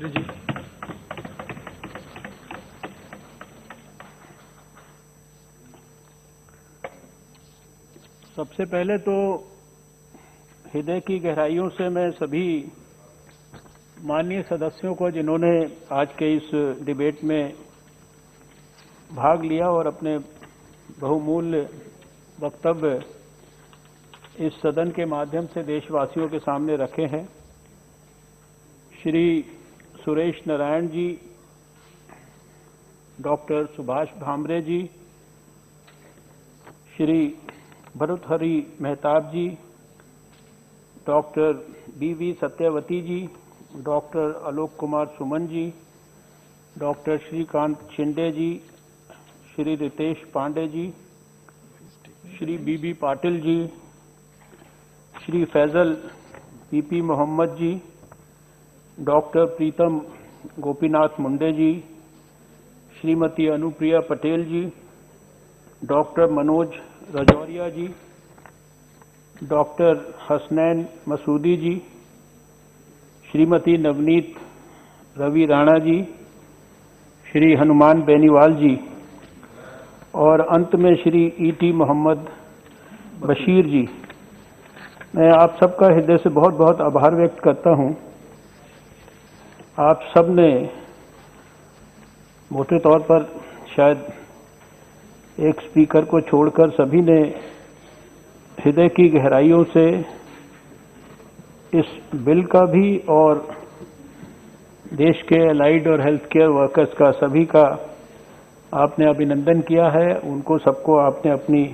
मंत्री जी। सबसे पहले तो हृदय की गहराइयों से मैं सभी माननीय सदस्यों को जिन्होंने आज के इस डिबेट में भाग लिया और अपने बहुमूल्य वक्तव्य इस सदन के माध्यम से देशवासियों के सामने रखे हैं, श्री सुरेश नारायण जी, डॉक्टर सुभाष भामरे जी, श्री भर्तृहरि मेहताब जी, डॉक्टर बी.वी. सत्यवती जी, डॉक्टर आलोक कुमार सुमन जी, डॉक्टर श्रीकांत शिंदे जी, श्री रितेश पांडे जी, श्री बी.बी. पाटिल जी, श्री फैजल पी.पी. मोहम्मद जी, डॉक्टर प्रीतम गोपीनाथ मुंडे जी, श्रीमती अनुप्रिया पटेल जी, डॉक्टर मनोज राजौरिया जी, डॉक्टर हसनैन मसूदी जी, श्रीमती नवनीत रवि राणा जी, श्री हनुमान बेनीवाल जी और अंत में श्री ई.टी. मोहम्मद बशीर जी। मैं आप सबका हृदय से बहुत बहुत आभार व्यक्त करता हूं। आप सब ने मोटे तौर पर शायद एक स्पीकर को छोड़कर सभी ने हृदय की गहराइयों से इस बिल का भी और देश के एलाइड और हेल्थ केयर वर्कर्स का सभी का आपने अभिनंदन किया है। उनको सबको आपने अपनी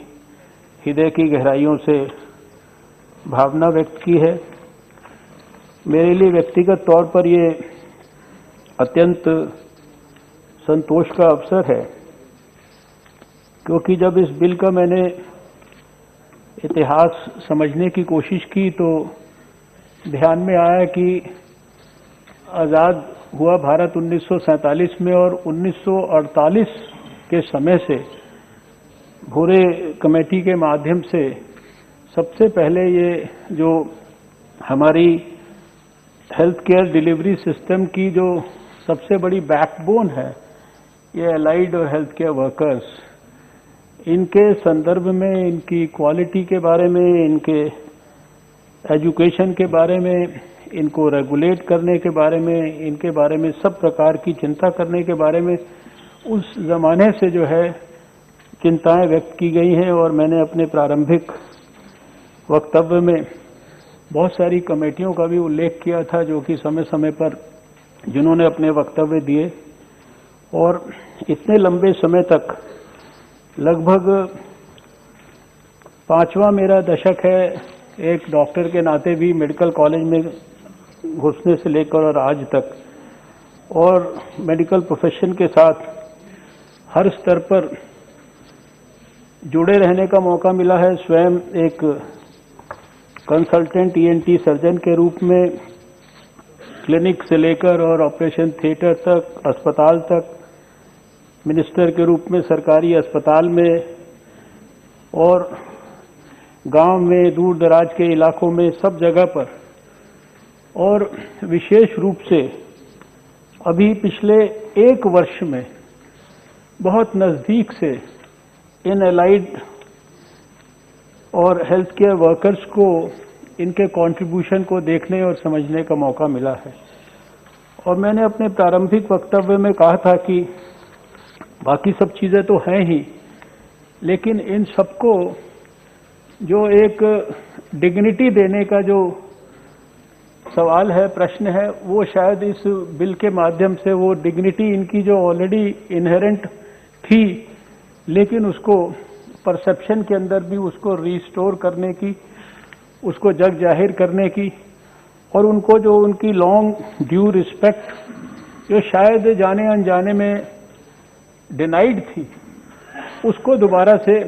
हृदय की गहराइयों से भावना व्यक्त की है। मेरे लिए व्यक्तिगत तौर पर ये अत्यंत संतोष का अवसर है, क्योंकि जब इस बिल का मैंने इतिहास समझने की कोशिश की तो ध्यान में आया कि आज़ाद हुआ भारत 1947 में और 1948 के समय से भूरे कमेटी के माध्यम से सबसे पहले ये जो हमारी हेल्थ केयर डिलीवरी सिस्टम की जो सबसे बड़ी बैकबोन है, ये एलाइड और हेल्थ केयर वर्कर्स, इनके संदर्भ में, इनकी क्वालिटी के बारे में, इनके एजुकेशन के बारे में, इनको रेगुलेट करने के बारे में, इनके बारे में सब प्रकार की चिंता करने के बारे में उस जमाने से जो है चिंताएं व्यक्त की गई हैं। और मैंने अपने प्रारंभिक वक्तव्य में बहुत सारी कमेटियों का भी उल्लेख किया था जो कि समय समय पर जिन्होंने अपने वक्तव्य दिए, और इतने लंबे समय तक लगभग 5वां मेरा दशक है एक डॉक्टर के नाते भी मेडिकल कॉलेज में घुसने से लेकर और आज तक, और मेडिकल प्रोफेशन के साथ हर स्तर पर जुड़े रहने का मौका मिला है। स्वयं एक कंसल्टेंट ईएनटी सर्जन के रूप में क्लिनिक से लेकर और ऑपरेशन थिएटर तक, अस्पताल तक, मिनिस्टर के रूप में सरकारी अस्पताल में और गांव में, दूर दराज के इलाकों में, सब जगह पर, और विशेष रूप से अभी पिछले 1 वर्ष में बहुत नजदीक से इन एलाइड और हेल्थ केयर वर्कर्स को, इनके कंट्रीब्यूशन को देखने और समझने का मौका मिला है। और मैंने अपने प्रारंभिक वक्तव्य में कहा था कि बाकी सब चीजें तो हैं ही, लेकिन इन सबको जो एक डिग्निटी देने का जो सवाल है, प्रश्न है, वो शायद इस बिल के माध्यम से वो डिग्निटी इनकी जो ऑलरेडी इनहेरेंट थी, लेकिन उसको परसेप्शन के अंदर भी उसको रिस्टोर करने की, उसको जग जाहिर करने की, और उनको जो उनकी लॉन्ग ड्यू रिस्पेक्ट जो शायद जाने अनजाने में डिनाइड थी, उसको दोबारा से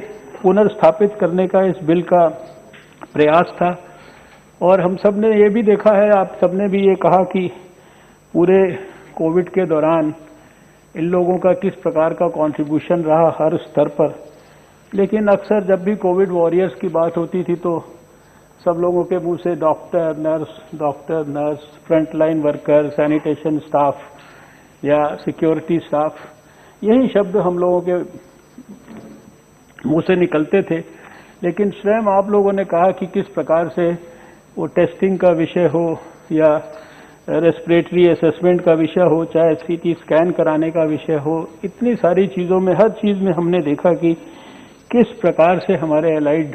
पुनर्स्थापित करने का इस बिल का प्रयास था। और हम सब ने ये भी देखा है, आप सब ने भी ये कहा कि पूरे कोविड के दौरान इन लोगों का किस प्रकार का कंट्रीब्यूशन रहा हर स्तर पर। लेकिन अक्सर जब भी कोविड वॉरियर्स की बात होती थी तो सब लोगों के मुंह से doctor nurse, front line worker, sanitation staff या सिक्योरिटी स्टाफ, यही शब्द हम लोगों के मुंह से निकलते थे। लेकिन स्वयं आप लोगों ने कहा कि किस प्रकार से वो टेस्टिंग का विषय हो या रेस्पिरेटरी असेसमेंट का विषय हो, चाहे सीटी स्कैन कराने का विषय हो, इतनी सारी चीज़ों में, हर चीज़ में हमने देखा कि किस प्रकार से हमारे एलाइड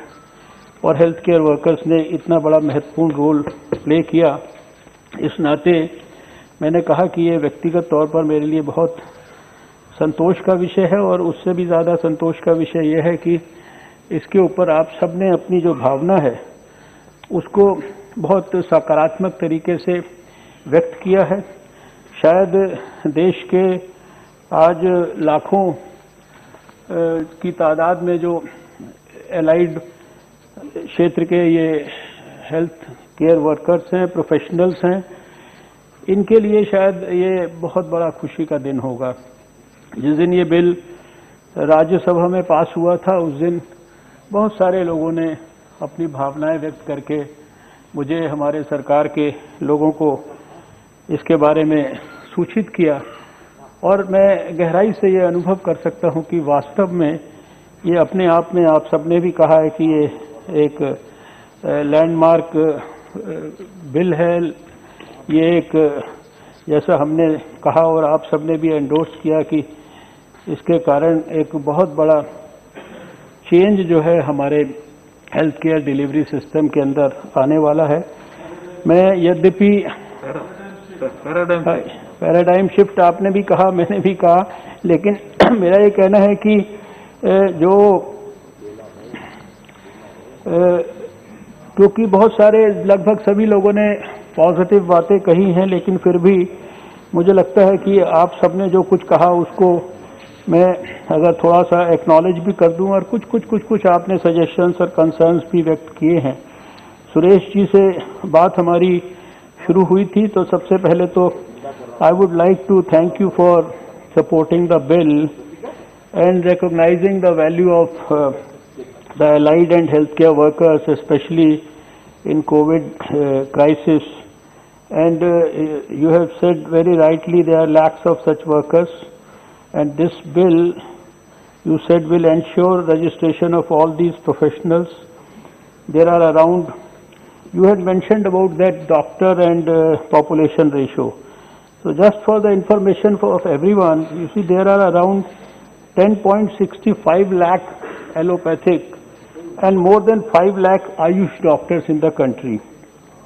और हेल्थ केयर वर्कर्स ने इतना बड़ा महत्वपूर्ण रोल प्ले किया। इस नाते मैंने कहा कि ये व्यक्तिगत तौर पर मेरे लिए बहुत संतोष का विषय है, और उससे भी ज़्यादा संतोष का विषय यह है कि इसके ऊपर आप सबने अपनी जो भावना है उसको बहुत सकारात्मक तरीके से व्यक्त किया है। शायद देश के आज लाखों की तादाद में जो एलाइड क्षेत्र के ये हेल्थ केयर वर्कर्स हैं, प्रोफेशनल्स हैं, इनके लिए शायद ये बहुत बड़ा खुशी का दिन होगा। जिस दिन ये बिल राज्यसभा में पास हुआ था, उस दिन बहुत सारे लोगों ने अपनी भावनाएं व्यक्त करके मुझे, हमारे सरकार के लोगों को इसके बारे में सूचित किया, और मैं गहराई से ये अनुभव कर सकता हूं कि वास्तव में ये अपने आप में, आप सबने भी कहा है कि ये एक लैंडमार्क बिल है। ये एक, जैसा हमने कहा और आप सबने भी एंडोर्स किया, कि इसके कारण एक बहुत बड़ा चेंज जो है हमारे हेल्थ केयर डिलीवरी सिस्टम के अंदर आने वाला है। मैं यद्यपि पैराडाइम शिफ्ट आपने भी कहा, मैंने भी कहा, लेकिन मेरा ये कहना है कि जो क्योंकि बहुत सारे, लगभग सभी लोगों ने पॉजिटिव बातें कही हैं, लेकिन फिर भी मुझे लगता है कि आप सबने जो कुछ कहा उसको मैं अगर थोड़ा सा एक्नॉलेज भी कर दूं, और कुछ आपने सजेशंस और कंसर्न्स भी व्यक्त किए हैं। सुरेश जी से बात हमारी शुरू हुई थी, तो सबसे पहले तो I would like to thank you for supporting the bill and recognizing the value of the allied and health care workers, specially in COVID crisis, and you have said very rightly there are lakhs of such workers, and this bill, you said, will ensure registration of all these professionals. There are around, you had mentioned about that doctor and population ratio. So just for the information of everyone, you see there are around 10.65 lakh allopathic and more than 5 lakh Ayush doctors in the country,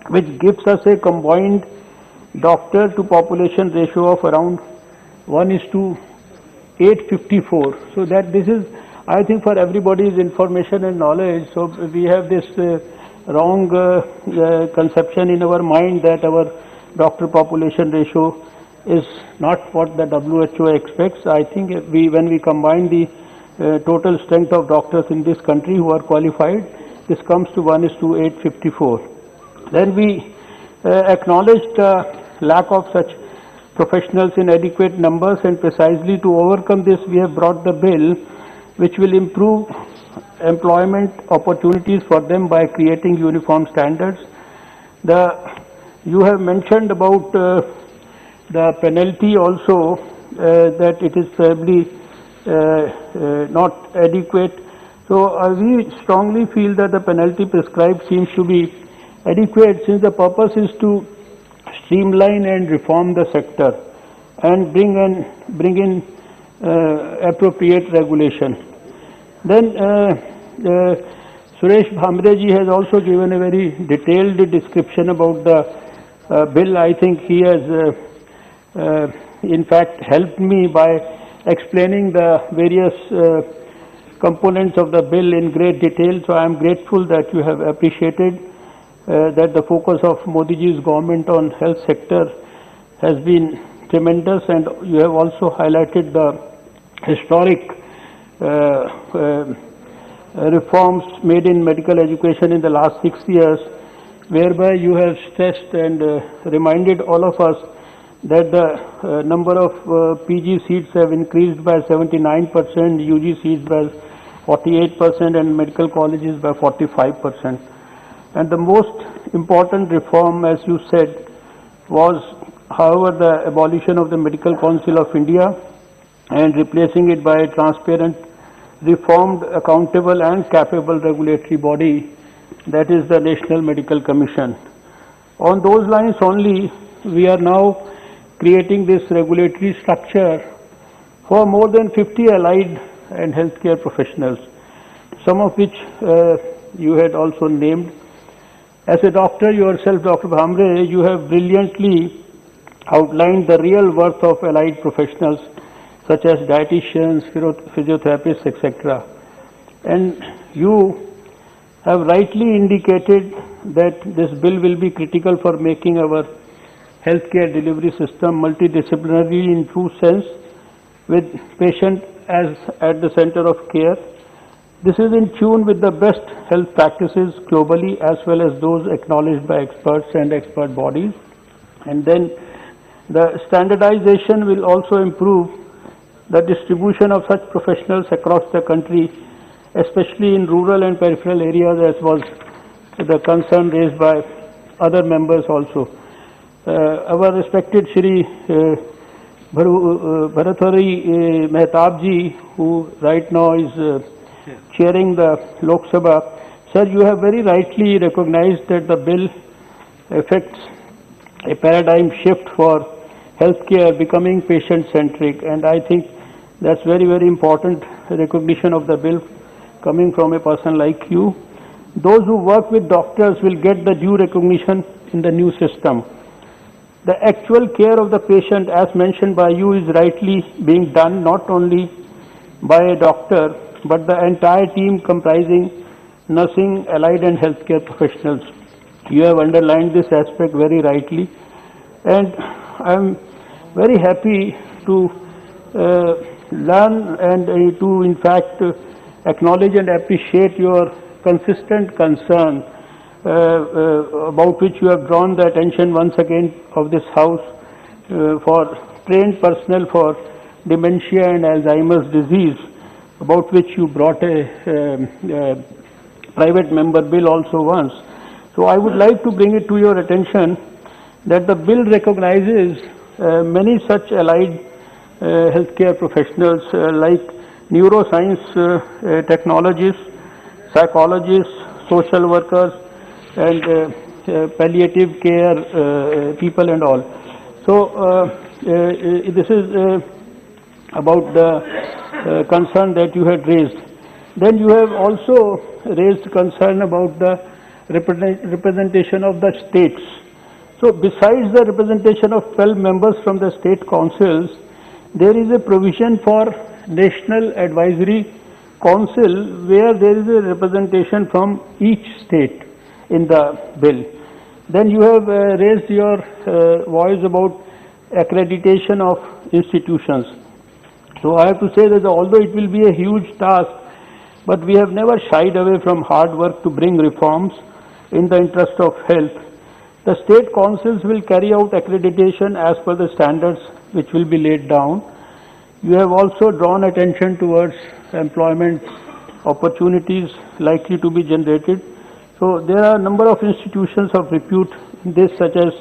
which gives us a combined doctor to population ratio of around 1:854. So that this is, I think, for everybody's information and knowledge. So we have this wrong conception in our mind that our doctor population ratio is not what the WHO expects. I think when we combine the total strength of doctors in this country who are qualified, this comes to 1:854. Then we acknowledged the lack of such professionals in adequate numbers, and precisely to overcome this we have brought the bill which will improve employment opportunities for them by creating uniform standards. You have mentioned about the penalty also, that it is probably not adequate. So we strongly feel that the penalty prescribed seems to be adequate, since the purpose is to streamline and reform the sector and bring in appropriate regulation. Then Suresh Bhamre ji has also given a very detailed description about the bill. I think he has in fact helped me by explaining the various components of the bill in great detail. So I am grateful that you have appreciated that the focus of Modi ji's government on health sector has been tremendous, and you have also highlighted the historic reforms made in medical education in the last 6 years, whereby you have stressed and reminded all of us that the number of PG seats have increased by 79%, UG seats by 48%, and medical colleges by 45%. And the most important reform, as you said, was, however, the abolition of the Medical Council of India and replacing it by a transparent, reformed, accountable and capable regulatory body, that is the National Medical Commission. On those lines only, we are now creating this regulatory structure for more than 50 allied and healthcare professionals, some of which you had also named. As a doctor yourself, Dr. Bhamre, you have brilliantly outlined the real worth of allied professionals such as dietitians, physiotherapists, etc. And you have rightly indicated that this bill will be critical for making our healthcare delivery system multidisciplinary in true sense, with patient as at the center of care. This is in tune with the best health practices globally as well as those acknowledged by experts and expert bodies. And then the standardization will also improve the distribution of such professionals across the country, especially in rural and peripheral areas, as was the concern raised by other members also. Our respected Shri Bharatwari Mehtab ji, who right now is chairing the Lok Sabha, sir, you have very rightly recognized that the bill affects a paradigm shift for healthcare becoming patient-centric, and I think that's very, very important recognition of the bill coming from a person like you. Those who work with doctors will get the due recognition in the new system. The actual care of the patient, as mentioned by you, is rightly being done not only by a doctor, but the entire team comprising nursing, allied and healthcare professionals. You have underlined this aspect very rightly, and I am very happy to learn and to in fact acknowledge and appreciate your consistent concern about which you have drawn the attention once again of this House for trained personnel for dementia and Alzheimer's disease, about which you brought a private member bill also once. So I would like to bring it to your attention that the bill recognizes many such allied healthcare professionals like neuroscience technologists, psychologists, social workers, and palliative care people and all. So this is about the concern that you had raised. Then you have also raised concern about the representation of the states. So besides the representation of 12 members from the state councils, there is a provision for National Advisory Council where there is a representation from each state in the bill. Then you have raised your voice about accreditation of institutions. So I have to say that although it will be a huge task, but we have never shied away from hard work to bring reforms in the interest of health. The state councils will carry out accreditation as per the standards which will be laid down. You have also drawn attention towards employment opportunities likely to be generated. So there are a number of institutions of repute in this, such as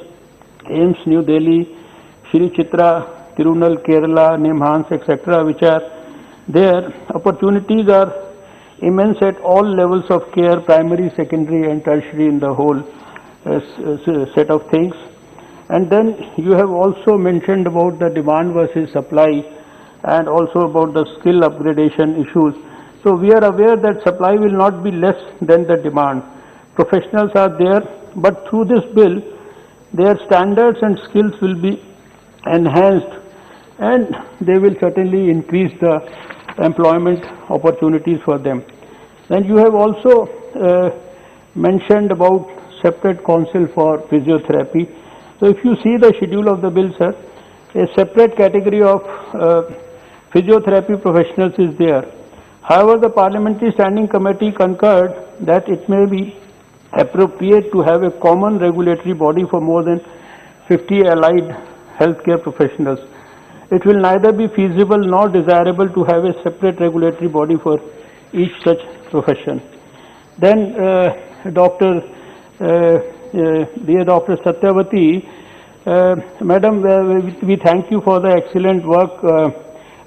AIIMS New Delhi, Shri Chitra, Tirunal, Kerala, Nimhans, etc., which are there. Opportunities are immense at all levels of care, primary, secondary and tertiary in the whole set of things. And then you have also mentioned about the demand versus supply and also about the skill upgradation issues. So we are aware that supply will not be less than the demand. Professionals are there, but through this bill, their standards and skills will be enhanced and they will certainly increase the employment opportunities for them. Then you have also mentioned about separate council for physiotherapy. So if you see the schedule of the bill, sir, a separate category of physiotherapy professionals is there. However, the Parliamentary Standing Committee concurred that it may be appropriate to have a common regulatory body for more than 50 allied healthcare professionals. It will neither be feasible nor desirable to have a separate regulatory body for each such profession. Then Dr. dear Dr. Satyavati, Madam, we thank you for the excellent work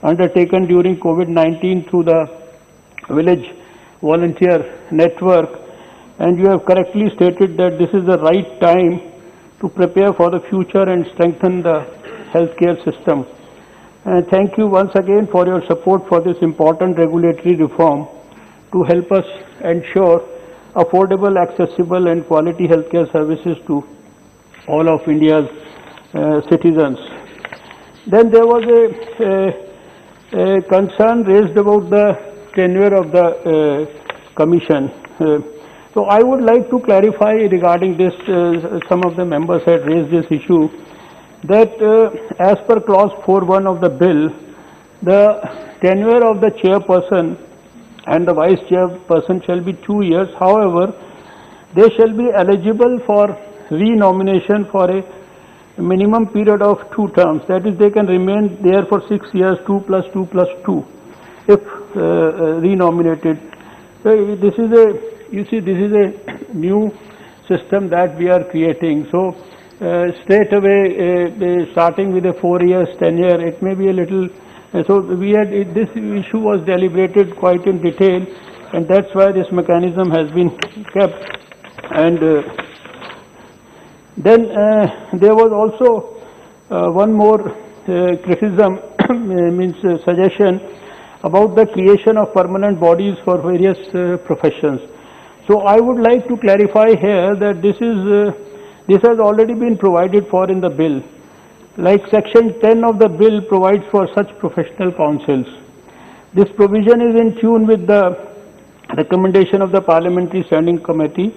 undertaken during COVID-19 through the Village Volunteer Network, and you have correctly stated that this is the right time to prepare for the future and strengthen the healthcare system. Thank you once again for your support for this important regulatory reform to help us ensure affordable, accessible and quality healthcare services to all of India's citizens. Then there was a concern raised about the tenure of the commission. So I would like to clarify regarding this, some of the members had raised this issue, that as per clause 4.1 of the bill, the tenure of the chairperson and the vice chairperson shall be 2 years. However, they shall be eligible for re-nomination for a minimum period of 2 terms. That is, they can remain there for 6 years, 2 plus 2 plus 2, if re-nominated. So this is a new system that we are creating. So straight away, starting with a 4 years tenure, it may be a little. So we had this issue was deliberated quite in detail, and that's why this mechanism has been kept. And then there was also one more criticism, means suggestion about the creation of permanent bodies for various professions. So I would like to clarify here that this has already been provided for in the bill. Like section 10 of the bill provides for such professional councils. This provision is in tune with the recommendation of the Parliamentary Standing Committee.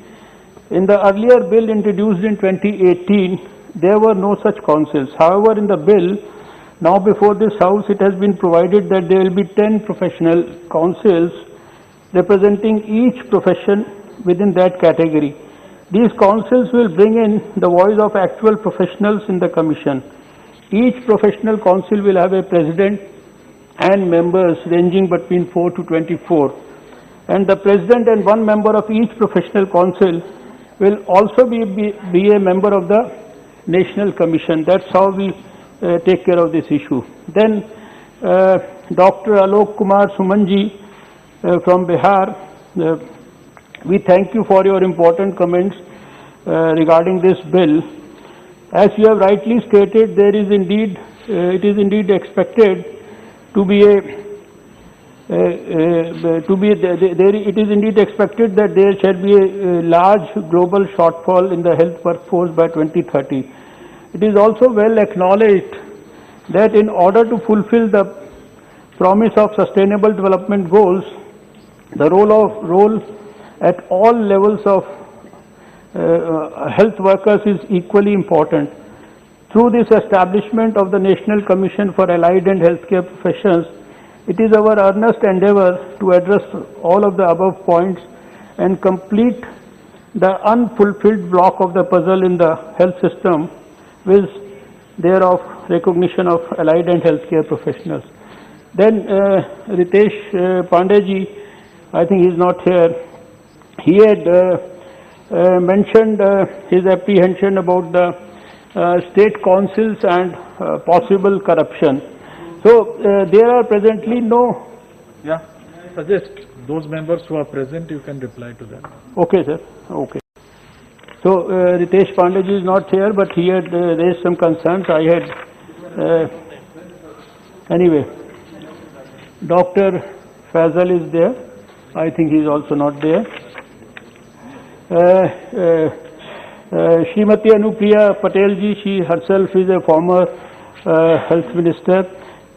In the earlier bill introduced in 2018, there were no such councils. However, in the bill now before this House, it has been provided that there will be 10 professional councils representing each profession within that category. These councils will bring in the voice of actual professionals in the commission. Each professional council will have a president and members ranging between 4 to 24. And the president and one member of each professional council will also be a member of the National Commission. That's how we take care of this issue. Then Dr. Alok Kumar Sumanji from Bihar, we thank you for your important comments regarding this bill. As you have rightly stated, there is indeed, it is indeed expected to be it is indeed expected that there shall be a large global shortfall in the health workforce by 2030. It is also well acknowledged that in order to fulfill the promise of sustainable development goals, the role at all levels of health workers is equally important. Through this establishment of the National Commission for Allied and Healthcare Professions, it is our earnest endeavor to address all of the above points and complete the unfulfilled block of the puzzle in the health system, with thereof recognition of allied and healthcare professionals. Then Ritesh Pandey, I think he is not here. He had mentioned his apprehension about the state councils and possible corruption. So there are presently no. Yeah, suggest those members who are present, you can reply to them. Okay, sir. Okay. So Ritesh Pandey is not here, but he had raised some concerns. I had anyway. Dr. Faisal is there. I think he is also not there. Srimati Anupriya Patel ji, she herself is a former health minister.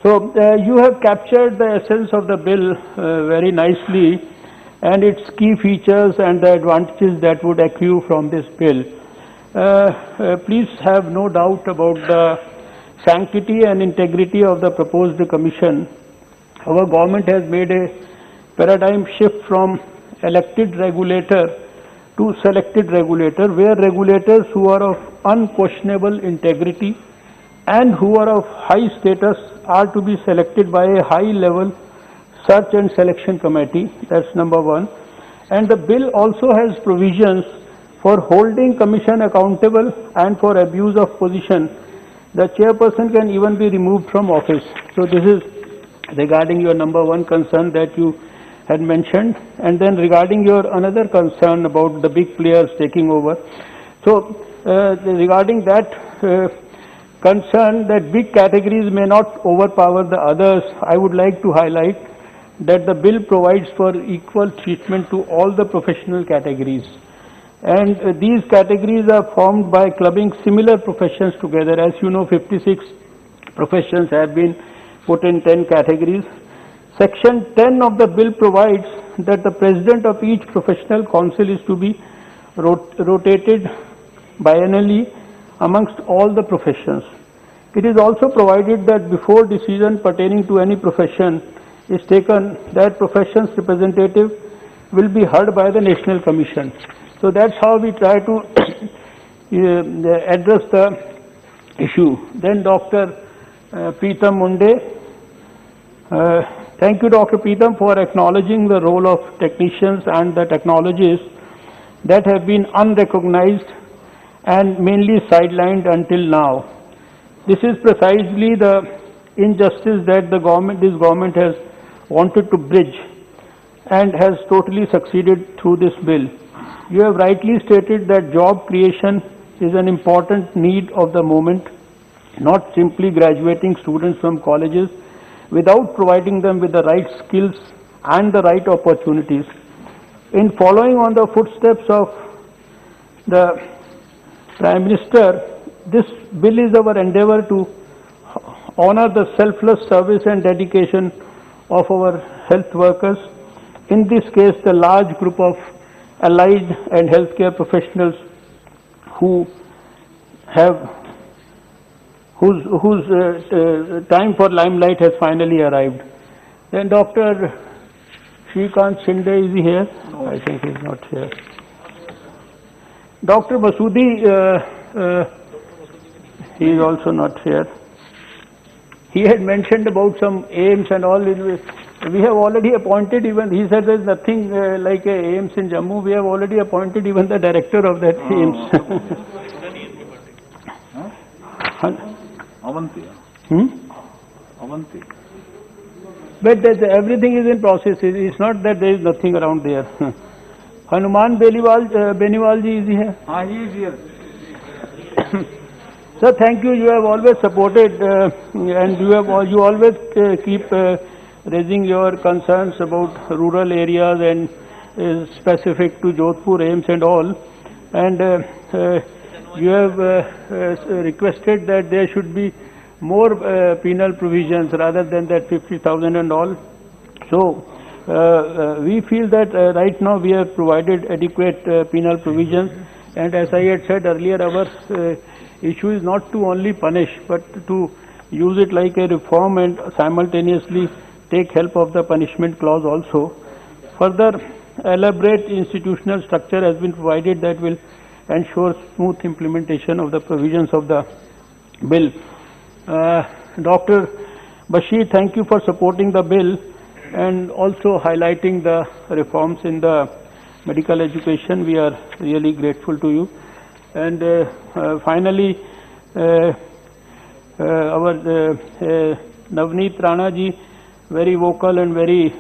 So you have captured the essence of the bill very nicely, and its key features and the advantages that would accrue from this bill. Please have no doubt about the sanctity and integrity of the proposed commission. Our government has made a paradigm shift from elected regulator to selected regulator, where regulators who are of unquestionable integrity and who are of high status are to be selected by a high-level search and selection committee. That's number one. And the bill also has provisions For holding Commission accountable and for abuse of position, the chairperson can even be removed from office. So this is regarding your number one concern that you had mentioned, and then regarding your another concern about the big players taking over. So regarding that concern that big categories may not overpower the others, I would like to highlight that the bill provides for equal treatment to all the professional categories. And these categories are formed by clubbing similar professions together. As you know, 56 professions have been put in 10 categories. Section 10 of the bill provides that the president of each professional council is to be rotated biennially amongst all the professions. It is also provided that before decision pertaining to any profession is taken, that profession's representative will be heard by the National Commission. So that's how we try to address the issue. Then Dr. Preetam Munde. Thank you, Dr. Preetam, for acknowledging the role of technicians and the technologies that have been unrecognized and mainly sidelined until now. This is precisely the injustice that this government has wanted to bridge and has totally succeeded through this bill. You have rightly stated that job creation is an important need of the moment, not simply graduating students from colleges without providing them with the right skills and the right opportunities. In following on the footsteps of the Prime Minister, this bill is our endeavor to honor the selfless service and dedication of our health workers, in this case the large group of allied and healthcare professionals whose time for limelight has finally arrived. Then Dr. Shrikant Shinde, is he here? No. I think he is not here. Dr. Masoodi, he is also not here. He had mentioned about some aims and all. We have already appointed even, he said there is nothing like a AIMS in Jammu. We have already appointed even the director of that AIMS. Avanti. Avanti. But everything is in process. It's not that there is nothing around there. Hanuman Beniwal ji, is he here? He is here. Sir, thank you. You have always supported and you always keep raising your concerns about rural areas and specific to Jodhpur, AIMS and all. And you have requested that there should be more penal provisions rather than that 50,000 and all. So we feel that right now we have provided adequate penal provisions, and as I had said earlier, our issue is not to only punish but to use it like a reform and simultaneously take help of the punishment clause also. Further, elaborate institutional structure has been provided that will ensure smooth implementation of the provisions of the bill. Dr. Bashir, thank you for supporting the bill and also highlighting the reforms in the medical education. We are really grateful to you. And finally, our Navneet Rana ji, very vocal and very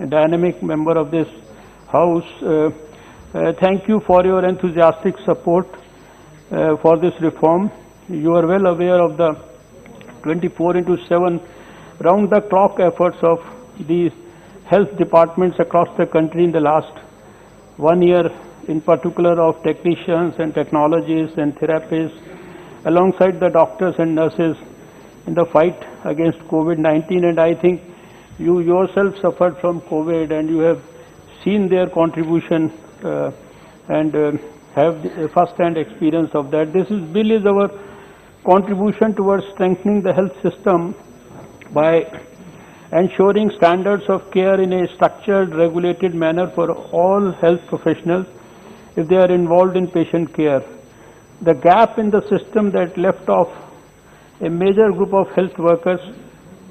dynamic member of this house. Thank you for your enthusiastic support for this reform. You are well aware of the 24/7 round-the-clock efforts of these health departments across the country in the last 1 year, in particular of technicians and technologists and therapists, alongside the doctors and nurses in the fight against COVID-19. And I think you yourself suffered from COVID and you have seen their contribution and have first-hand experience of that. This bill is our contribution towards strengthening the health system by ensuring standards of care in a structured, regulated manner for all health professionals if they are involved in patient care. The gap in the system that left off a major group of health workers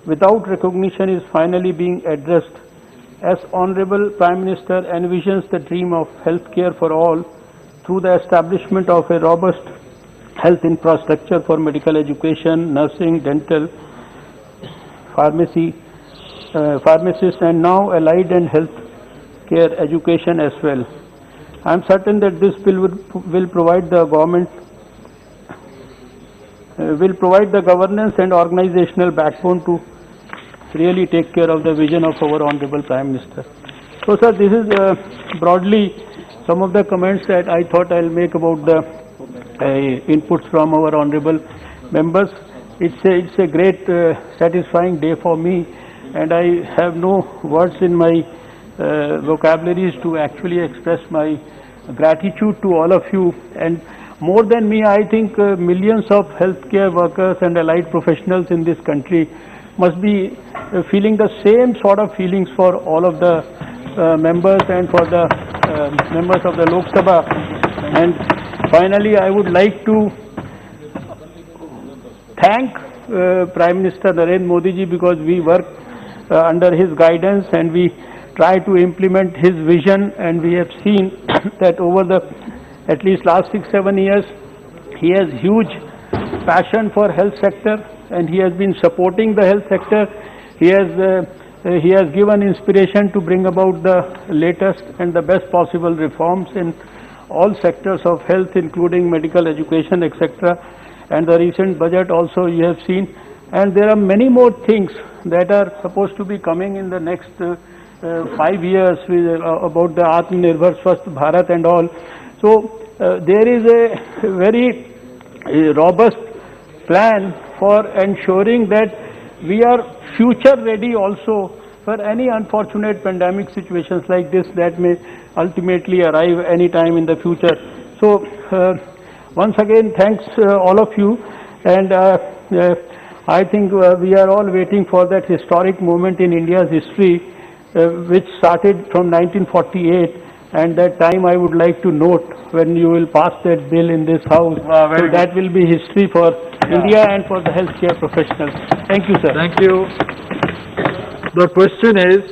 without recognition is finally being addressed, as Honorable Prime Minister envisions the dream of health care for all through the establishment of a robust health infrastructure for medical education, nursing, dental, pharmacy, pharmacists, and now allied and health care education as well. I am certain that this bill will provide the government will provide the governance and organizational backbone to really take care of the vision of our Honorable Prime Minister. So, sir, this is broadly some of the comments that I thought I'll make about the inputs from our honorable members. It's a great satisfying day for me, and I have no words in my vocabularies to actually express my gratitude to all of you. And more than me, I think millions of healthcare workers and allied professionals in this country must be feeling the same sort of feelings for all of the members and for the members of the Lok Sabha. And finally, I would like to thank Prime Minister Narendra Modi ji, because we work under his guidance and we try to implement his vision, and we have seen that over the at least last 6-7 years, he has huge passion for health sector, and he has been supporting the health sector. He has given inspiration to bring about the latest and the best possible reforms in all sectors of health, including medical education, etc. And the recent budget also you have seen. And there are many more things that are supposed to be coming in the next 5 years about the Atmanirbhar Swasth Bharat and all. So there is a very robust plan for ensuring that we are future ready also for any unfortunate pandemic situations like this that may ultimately arrive any time in the future. So once again, thanks all of you, and I think we are all waiting for that historic moment in India's history which started from 1948, and that time I would like to note when you will pass that bill in this house. So that will be history for India and for the healthcare professionals. Thank you, sir. Thank you. The question is,